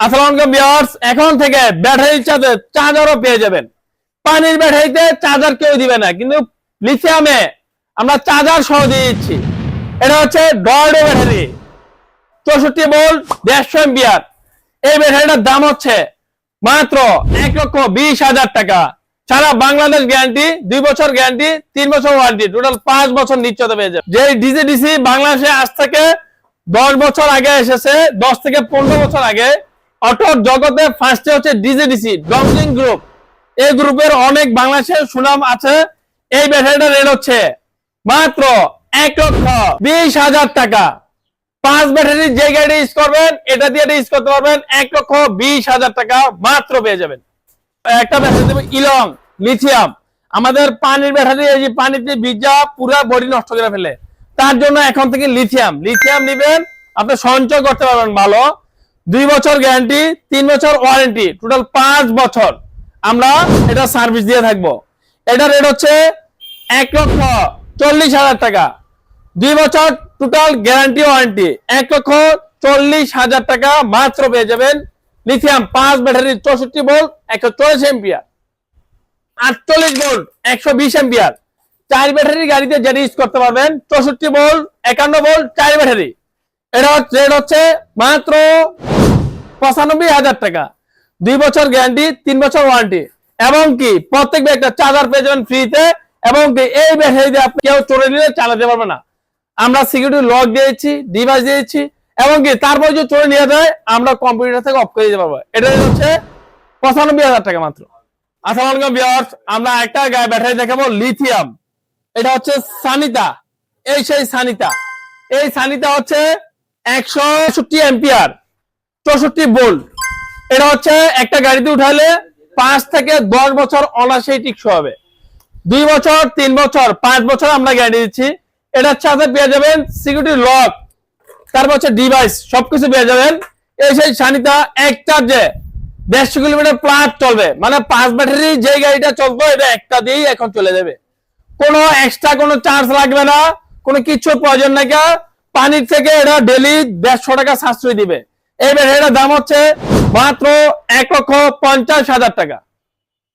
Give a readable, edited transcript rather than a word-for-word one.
আসসালামু আলাইকুম ভিউয়ার্স, এখন থেকে ব্যাটারির সাথে চার্জারও পেয়ে যাবেন। পানির ব্যাটারিতে চার্জার কেউ দিবে না, কিন্তু লিথিয়ামে আমরা চার্জার সহ দিয়ে দিচ্ছি। এটা হচ্ছে ডর্ডো ব্যাটারি, 64 ভোল্ট 150 এম্পিয়ার। এই ব্যাটারিটার দাম হচ্ছে মাত্র 1,20,000 টাকা। সারা বাংলাদেশ গ্যারান্টি, 2 বছর গ্যারান্টি, 3 বছর ওয়ারেন্টি, টোটাল 5 বছর নিশ্চয়তা পেয়ে যাবে। যে ডিসি বাংলাদেশে আজ থেকে 10 বছর আগে এসেছে, 10 থেকে 15 বছর আগে। অটো জগতে ফার্স্টে হচ্ছে ডিসি ডংলিং গ্রুপ। এই গ্রুপের অনেক বাংলাদেশের সুনাম আছে। এই ব্যাটারিটার রেট হচ্ছে মাত্র 1,20,000 টাকা। 5 ব্যাটারি যে গাড়ি ইউজ করবেন এটা দিয়ে ইউজ করতে পারবেন, 1,20,000 টাকা মাত্র পেয়ে যাবেন। একটা ব্যাটারি দেবো ইলং লিথিয়াম। আমাদের পানির ব্যাটারি এই যে পানিতে ভিজা পুরো বডি নষ্ট করে ফেলে, তার জন্য এখন থেকে লিথিয়াম নিবেন, আপনি সঞ্চয় করতে পারবেন ভালো। 2 বছর গ্যারান্টি, 3 বছর ওয়ারেন্টি, টোটাল 5 বছর আমরা এটা সার্ভিস দিয়ে থাকবো। এটা রেট হচ্ছে 1,40,000 টাকা। 2 বছর টোটাল গ্যারান্টি ওয়ারেন্টি, 1,40,000 টাকা মাত্র পেয়ে যাবেন। Lithium 5 battery, 64 volt 144 ampere, 48 volt 120 ampere. 4 battery গাড়িতে যেটা ইউজ করতে পারবেন, 64 ভোল্ট 51 ভোল্ট 4 ব্যাটারি। এটা রেট হচ্ছে মাত্র 95,000 টাকা। 2 বছর গ্যারান্টি, 3 বছর ওয়ারেন্টি, এবং কি প্রত্যেক একটা চার্জার পেয়ে যাবেন ফ্রিতে। এবং কি এই ব্যাটারি দিয়ে আপনি কেউ চোরে নিলে চালাতে পারবে না। আমরা সিকিউরিটি লক দিয়েছি, ডিভাইস দিয়েছি, এবং কি তারপর যদি চোরে নিয়ে যায় আমরা কম্পিউটার থেকে অফ করে দিতে পারবো। এটা হচ্ছে 95,000 টাকা মাত্র। আসসালামু আলাইকুম ভিউয়ার্স, আমরা একটা ব্যাটারি দেখাবো লিথিয়াম। এটা হচ্ছে সানিতা। এই সেই সানিতা। এই সানিতা হচ্ছে 160 এম্পিয়ার, 64 ভোল্ট। এটা হচ্ছে একটা গাড়িতে উঠালে 5 থেকে 10 বছর অনায়াসেই টিকসই হবে। 2 বছর, 3 বছর, 5 বছর আমরা গ্যারান্টি দিচ্ছি। এটার সাথে পেয়ে যাবেন সিকিউরিটি লক, তারপর হচ্ছে ডিভাইস, সবকিছু পেয়ে যাবেন। এই সেই সানিতা এক চার্জে 150 কিলোমিটার প্লাস চলবে। মানে 5 ব্যাটারি যে গাড়িটা চলতো এটা একটা দিয়েই এখন চলে যাবে। কোনো এক্সট্রা কোনো চার্জ লাগবে না, কোনো কিছু প্রয়োজন নাই। পানির থেকে এটা ডেলি 150 টাকা সাশ্রয় দিবে। এই ব্যাটারিটার দাম হচ্ছে মাত্র 1,50,000 টাকা।